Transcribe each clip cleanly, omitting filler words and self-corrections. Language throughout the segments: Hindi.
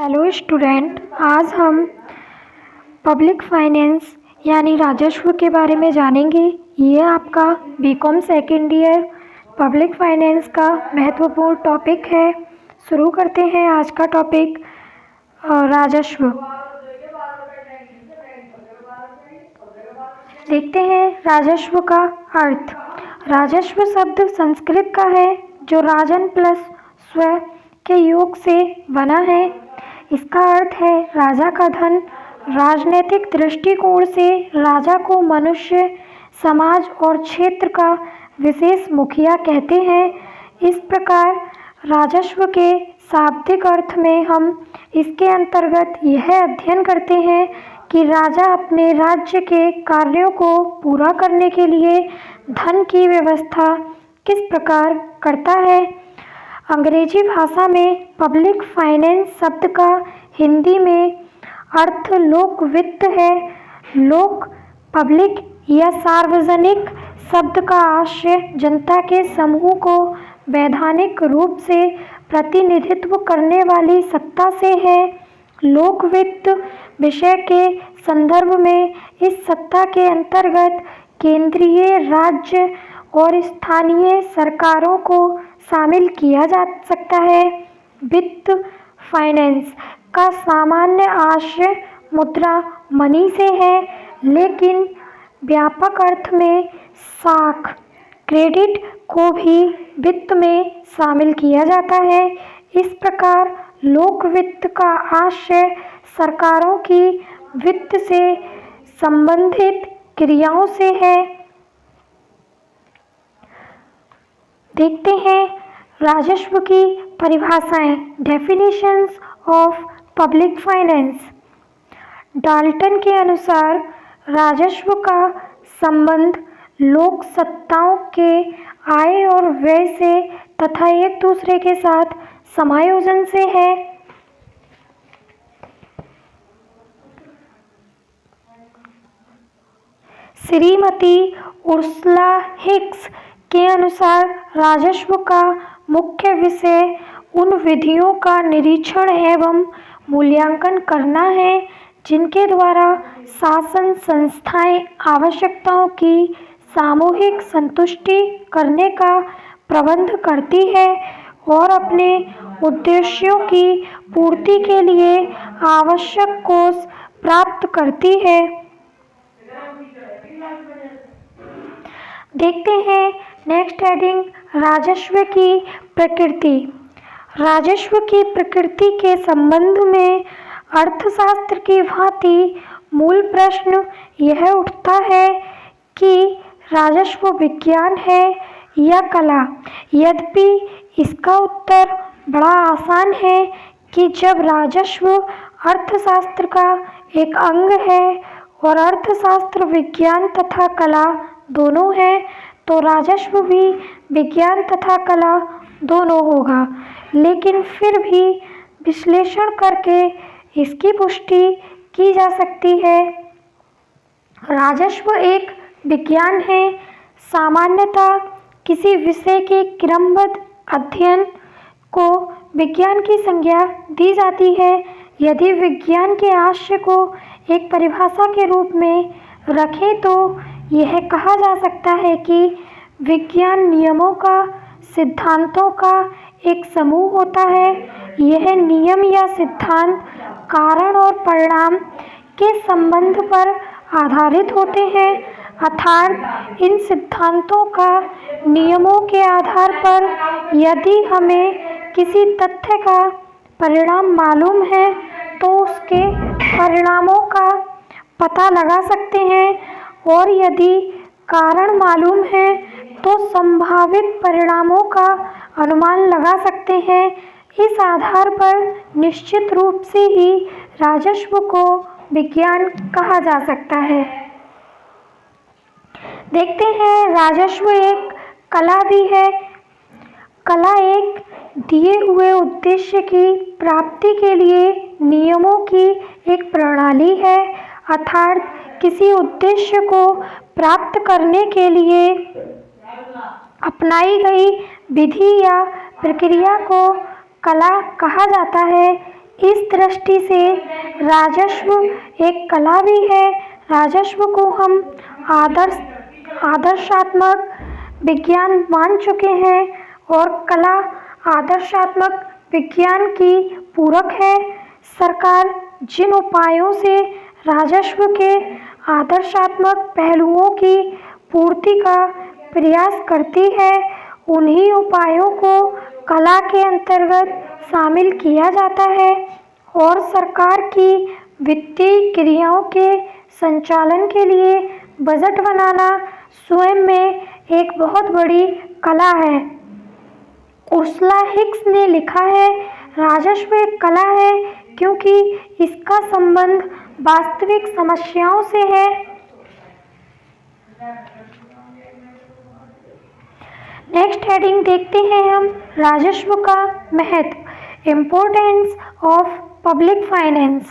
हेलो स्टूडेंट, आज हम पब्लिक फाइनेंस यानी राजस्व के बारे में जानेंगे। ये आपका BCom second year public finance का महत्वपूर्ण टॉपिक है। शुरू करते हैं आज का टॉपिक राजस्व। देखते हैं राजस्व का अर्थ। राजस्व शब्द संस्कृत का है जो राजन प्लस स्व के योग से बना है। इसका अर्थ है राजा का धन। राजनीतिक दृष्टिकोण से राजा को मनुष्य, समाज और क्षेत्र का विशेष मुखिया कहते हैं। इस प्रकार राजस्व के शाब्दिक अर्थ में हम इसके अंतर्गत यह अध्ययन करते हैं कि राजा अपने राज्य के कार्यों को पूरा करने के लिए धन की व्यवस्था किस प्रकार करता है। अंग्रेजी भाषा में पब्लिक फाइनेंस शब्द का हिंदी में अर्थ लोक वित्त है। लोक पब्लिक या सार्वजनिक शब्द का आशय जनता के समूह को वैधानिक रूप से प्रतिनिधित्व करने वाली सत्ता से है। लोक वित्त विषय के संदर्भ में इस सत्ता के अंतर्गत केंद्रीय, राज्य और स्थानीय सरकारों को शामिल किया जा सकता है। वित्त फाइनेंस का सामान्य आशय मुद्रा मनी से है, लेकिन व्यापक अर्थ में साख क्रेडिट को भी वित्त में शामिल किया जाता है। इस प्रकार लोक वित्त का आशय सरकारों की वित्त से संबंधित क्रियाओं से है। देखते हैं राजस्व की परिभाषाएं। Definitions of public finance. Dalton के अनुसार राजस्व का संबंध लोक सत्ताओं के आय और व्यय से तथा एक दूसरे के साथ समायोजन से है। श्रीमती उर्सुला हिक्स के अनुसार राजस्व का मुख्य विषय उन विधियों का निरीक्षण एवं मूल्यांकन करना है जिनके द्वारा शासन संस्थाएं आवश्यकताओं की सामूहिक संतुष्टि करने का प्रबंध करती है और अपने उद्देश्यों की पूर्ति के लिए आवश्यक कोष प्राप्त करती है। देखते हैं नेक्स्ट हेडिंग राजस्व की प्रकृति। राजस्व की प्रकृति के संबंध में अर्थशास्त्र की भांति मूल प्रश्न यह उठता है कि राजस्व विज्ञान है या कला। यद्यपि इसका उत्तर बड़ा आसान है कि जब राजस्व अर्थशास्त्र का एक अंग है और अर्थशास्त्र विज्ञान तथा कला दोनों है, तो राजस्व भी विज्ञान तथा कला दोनों होगा। लेकिन फिर भी विश्लेषण करके इसकी पुष्टि की जा सकती है। राजस्व एक विज्ञान है। सामान्यतः किसी विषय के क्रमबद्ध अध्ययन को विज्ञान की संज्ञा दी जाती है। यदि विज्ञान के आशय को एक परिभाषा के रूप में रखें तो यह कहा जा सकता है कि विज्ञान नियमों का, सिद्धांतों का एक समूह होता है। यह नियम या सिद्धांत कारण और परिणाम के संबंध पर आधारित होते हैं, अर्थात इन सिद्धांतों का नियमों के आधार पर यदि हमें किसी तथ्य का परिणाम मालूम है तो उसके परिणामों का पता लगा सकते हैं, और यदि कारण मालूम है तो संभावित परिणामों का अनुमान लगा सकते हैं। इस आधार पर निश्चित रूप से ही राजस्व को विज्ञान कहा जा सकता है। देखते हैं राजस्व एक कला भी है। कला एक दिए हुए उद्देश्य की प्राप्ति के लिए नियमों की एक प्रणाली है, अर्थात किसी उद्देश्य को प्राप्त करने के लिए अपनाई गई विधि या प्रक्रिया को कला कहा जाता है। इस दृष्टि से राजस्व एक कला भी है। राजस्व को हम आदर्शात्मक विज्ञान मान चुके हैं और कला आदर्शात्मक विज्ञान की पूरक है। सरकार जिन उपायों से राजस्व के आदर्शात्मक पहलुओं की पूर्ति का प्रयास करती है, उन्हीं उपायों को कला के अंतर्गत शामिल किया जाता है और सरकार की वित्तीय क्रियाओं के संचालन के लिए बजट बनाना स्वयं में एक बहुत बड़ी कला है। उर्सुला हिक्स ने लिखा है, राजस्व एक कला है क्योंकि इसका संबंध वास्तविक समस्याओं से है। नेक्स्ट हेडिंग देखते हैं हम, राजस्व का महत्व, इम्पोर्टेंस ऑफ पब्लिक फाइनेंस।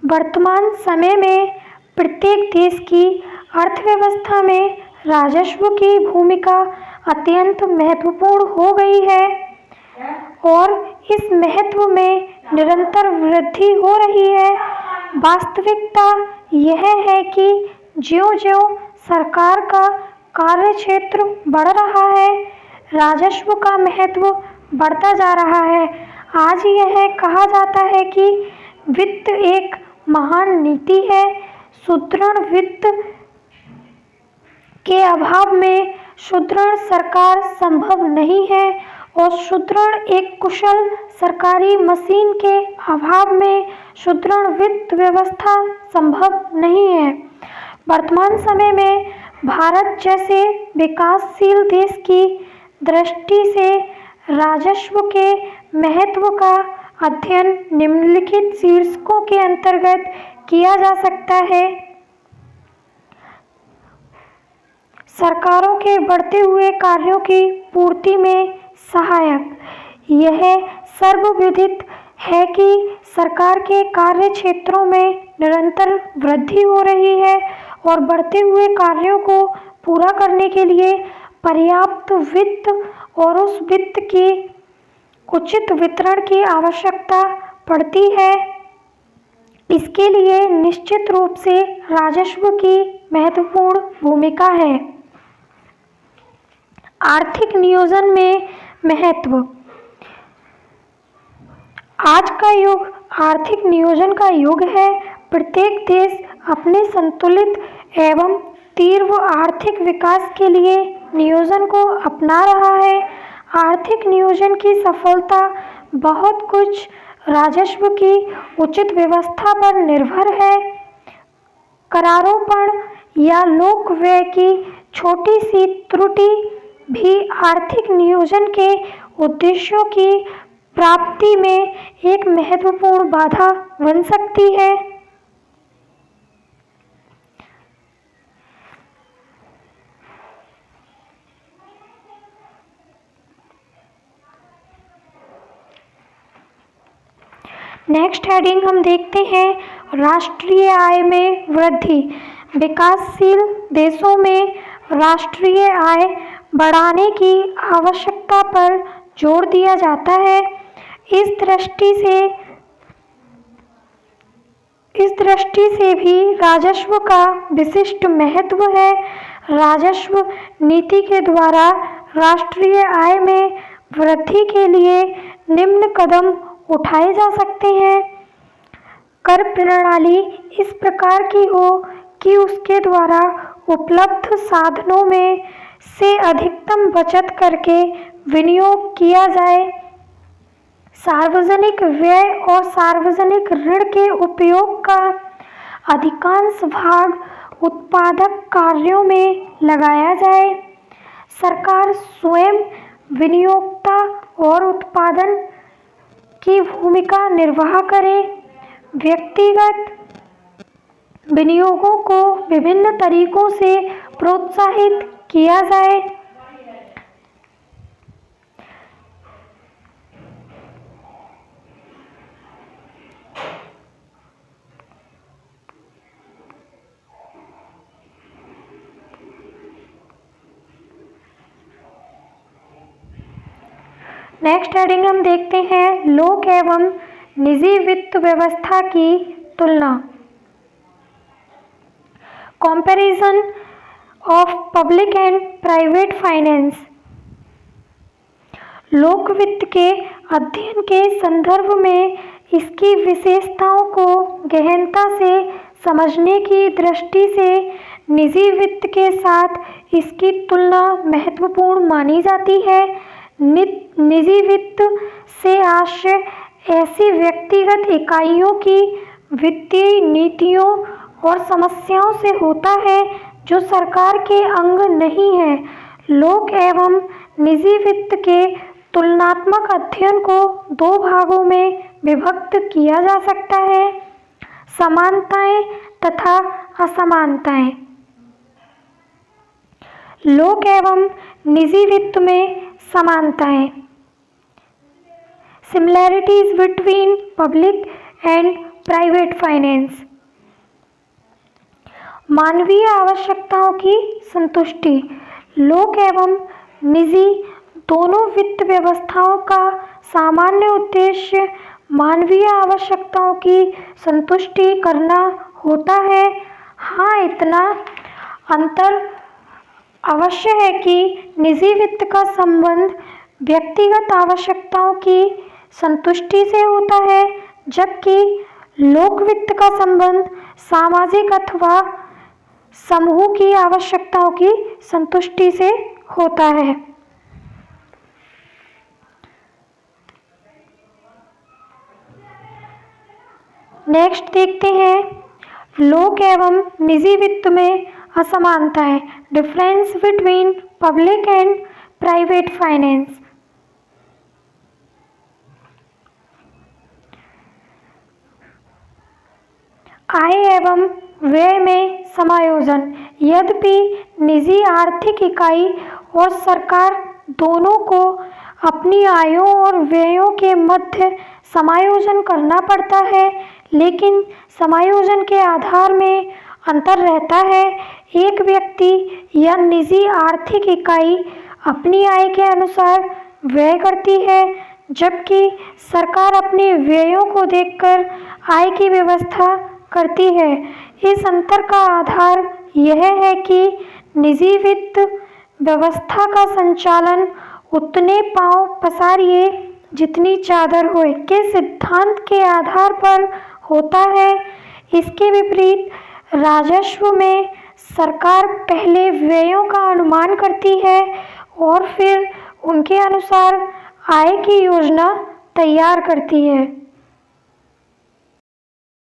वर्तमान समय में प्रत्येक देश की अर्थव्यवस्था में राजस्व की भूमिका अत्यंत महत्वपूर्ण हो गई है और इस महत्व में निरंतर वृद्धि हो रही है। वास्तविकता यह है कि ज्यों-ज्यों सरकार का कार्यक्षेत्र बढ़ रहा है, राजस्व का महत्व बढ़ता जा रहा है। आज यह कहा जाता है कि वित्त एक महान नीति है। सुदृढ़ वित्त के अभाव में सुदृढ़ सरकार संभव नहीं है और सुदृढ़ एक कुशल सरकारी मशीन के अभाव में सुदृढ़ वित्त व्यवस्था संभव नहीं है। वर्तमान समय में भारत जैसे विकासशील देश की दृष्टि से राजस्व के महत्व का अध्ययन निम्नलिखित शीर्षकों के अंतर्गत किया जा सकता है। सरकारों के बढ़ते हुए कार्यों की पूर्ति में सहायक। यह सर्वविदित है कि सरकार के कार्य क्षेत्रों में निरंतर वृद्धि हो रही है और बढ़ते हुए कार्यों को पूरा करने के लिए पर्याप्त वित्त और उस वित्त की उचित वितरण की आवश्यकता पड़ती है। इसके लिए निश्चित रूप से राजस्व की महत्वपूर्ण भूमिका है। आर्थिक नियोजन में महत्व। आज का युग आर्थिक नियोजन का युग है। प्रत्येक देश अपने संतुलित एवं तीव्र आर्थिक विकास के लिए नियोजन को अपना रहा है। आर्थिक नियोजन की सफलता बहुत कुछ राजस्व की उचित व्यवस्था पर निर्भर है। करारोपण या लोक व्यय की छोटी सी त्रुटि भी आर्थिक नियोजन के उद्देश्यों की प्राप्ति में एक महत्वपूर्ण बाधा बन सकती है। नेक्स्ट हेडिंग हम देखते हैं, राष्ट्रीय आय में वृद्धि। विकासशील देशों में राष्ट्रीय आय बढ़ाने की आवश्यकता पर जोर दिया जाता है। इस दृष्टि से भी राजस्व का विशिष्ट महत्व है। राजस्व नीति के द्वारा राष्ट्रीय आय में वृद्धि के लिए निम्न कदम उठाए जा सकते हैं। कर प्रणाली इस प्रकार की हो कि उसके द्वारा उपलब्ध साधनों में से अधिकतम बचत करके विनियोग किया जाए। सार्वजनिक व्यय और सार्वजनिक ऋण के उपयोग का अधिकांश भाग उत्पादक कार्यों में लगाया जाए। सरकार स्वयं विनियोक्ता और उत्पादन की भूमिका निर्वाह करे। व्यक्तिगत विनियोगों को विभिन्न तरीकों से प्रोत्साहित किया जाए। नेक्स्ट हेडिंग हम देखते हैं, लोक एवं निजी वित्त व्यवस्था की तुलना। Comparison of public and private finance. लोक वित्त के अध्ययन के संदर्भ में इसकी विशेषताओं को गहनता से समझने की दृष्टि से निजी वित्त के साथ इसकी तुलना महत्वपूर्ण मानी जाती है। निजी वित्त से आशय ऐसी व्यक्तिगत इकाइयों की वित्तीय नीतियों और समस्याओं से होता है जो सरकार के अंग नहीं है। लोक एवं निजी वित्त के तुलनात्मक अध्ययन को दो भागों में विभक्त किया जा सकता है, समानताएं तथा असमानताएं। लोक एवं निजी वित्त में समानताएं। Similarities between public and private finance. मानवीय आवश्यकताओं की संतुष्टि। लोक एवं निजी दोनों वित्त व्यवस्थाओं का सामान्य उद्देश्य मानवीय आवश्यकताओं की संतुष्टि करना होता है। हाँ, इतना अंतर अवश्य है कि निजी वित्त का संबंध व्यक्तिगत आवश्यकताओं की संतुष्टि से होता है, जबकि लोक वित्त का संबंध सामाजिक अथवा समूह की आवश्यकताओं की संतुष्टि से होता है। नेक्स्ट देखते हैं लोक एवं निजी वित्त में असमानताएं। Difference between public and private finance. आय एवं व्यय में समायोजन। यद्यपि निजी आर्थिक इकाई और सरकार दोनों को अपनी आयों और व्ययों के मध्य समायोजन करना पड़ता है, लेकिन समायोजन के आधार में अंतर रहता है। एक व्यक्ति या निजी आर्थिक इकाई अपनी आय के अनुसार व्यय करती है, जबकि सरकार अपने व्ययों को देखकर आय की व्यवस्था करती है। इस अंतर का आधार यह है कि निजी वित्त व्यवस्था का संचालन उतने पांव पसारिए जितनी चादर होए के सिद्धांत के आधार पर होता है। इसके विपरीत राजस्व में सरकार पहले व्ययों का अनुमान करती है और फिर उनके अनुसार आय की योजना तैयार करती है।